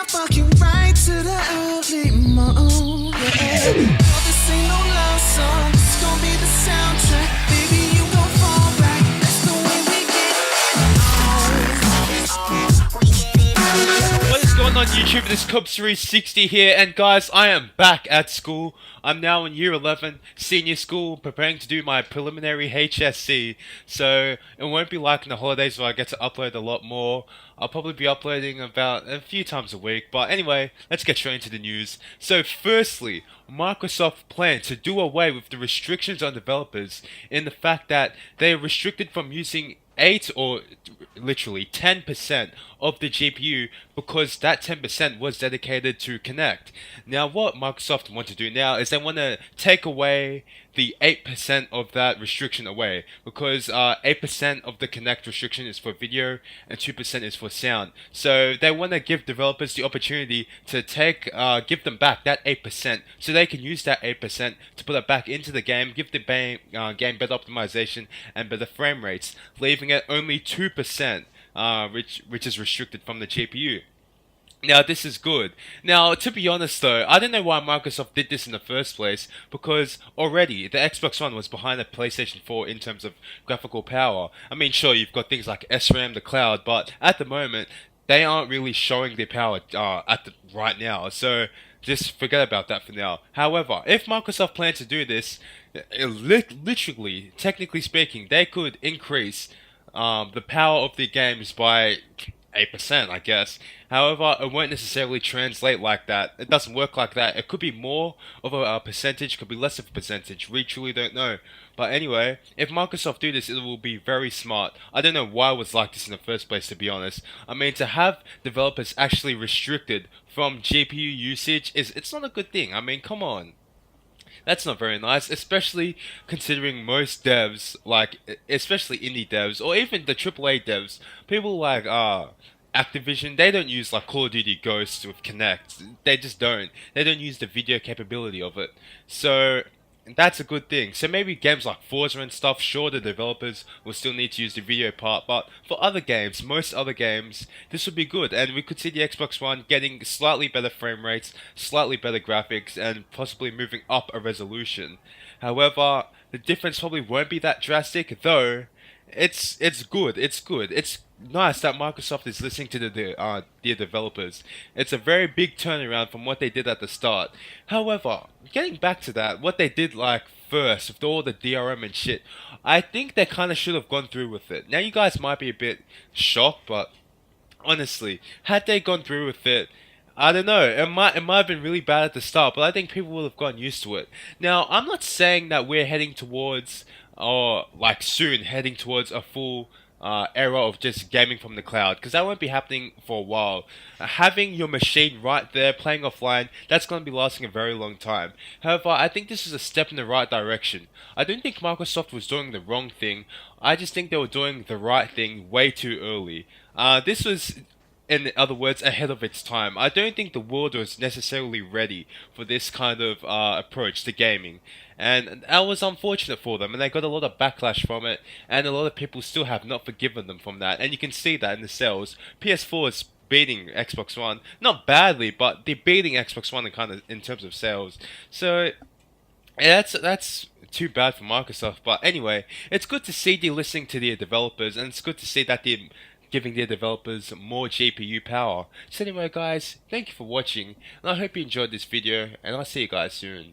fucking right to the early morning. Yeah. No, this ain't no love song. This gon' be the soundtrack. Baby, you gon' fall back. That's the way we get. What is going on YouTube? This is Cubs360 here, and guys, I am back at school. I'm now in year 11, senior school, preparing to do my preliminary HSC. So it won't be like in the holidays where I get to upload a lot more. I'll probably be uploading about a few times a week. But anyway, let's get straight into the news. So firstly, Microsoft plans to do away with the restrictions on developers in the fact that they are restricted from using 8 or literally 10% of the GPU because that 10% was dedicated to Kinect. Now what Microsoft want to do now is they want to take away the 8% of that restriction away, because 8% of the Kinect restriction is for video and 2% is for sound. So they want to give developers the opportunity to give them back that 8% so they can use that 8% to put it back into the game, give the game better optimization and better frame rates, leaving it only 2%, which is restricted from the GPU. Now this is good. Now to be honest though, I don't know why Microsoft did this in the first place, because already the Xbox One was behind the PlayStation 4 in terms of graphical power. I mean sure, you've got things like SRAM, the cloud, but at the moment they aren't really showing their power right now, so just forget about that for now. However, if Microsoft plans to do this, literally, technically speaking, they could increase the power of the games by 8%, I guess. However, it won't necessarily translate like that. It doesn't work like that. It could be more of a percentage, could be less of a percentage. We truly don't know. But anyway, if Microsoft do this, it will be very smart. I don't know why it was like this in the first place, to be honest. I mean, to have developers actually restricted from GPU usage it's not a good thing. I mean, come on. That's not very nice, especially considering most devs, like, especially indie devs, or even the AAA devs, people like, Activision, they don't use, like, Call of Duty Ghosts with Kinect. They just don't. They don't use the video capability of it. So, that's a good thing. So maybe games like Forza and stuff, sure, the developers will still need to use the video part, but for other games, most other games, this would be good, and we could see the Xbox One getting slightly better frame rates, slightly better graphics, and possibly moving up a resolution. However, the difference probably won't be that drastic, though it's good. It's nice that Microsoft is listening to their developers. It's a very big turnaround from what they did at the start. However, getting back to that, what they did like first with all the DRM and shit, I think they kind of should have gone through with it. Now you guys might be a bit shocked, but honestly, had they gone through with it, I don't know. It might have been really bad at the start, but I think people would have gotten used to it. Now, I'm not saying that we're heading towards, or like soon heading towards a full era of just gaming from the cloud, because that won't be happening for a while. Having your machine right there playing offline, that's going to be lasting a very long time. However, I think this is a step in the right direction. I don't think Microsoft was doing the wrong thing. I just think they were doing the right thing way too early. This was, in other words, ahead of its time. I don't think the world was necessarily ready for this kind of approach to gaming. And that was unfortunate for them, and they got a lot of backlash from it, and a lot of people still have not forgiven them from that. And you can see that in the sales. PS4 is beating Xbox One, not badly, but they're beating Xbox One in terms of sales. So yeah, that's too bad for Microsoft. But anyway, it's good to see they're listening to their developers, and it's good to see that they're giving their developers more GPU power. So anyway guys, thank you for watching, and I hope you enjoyed this video, and I'll see you guys soon.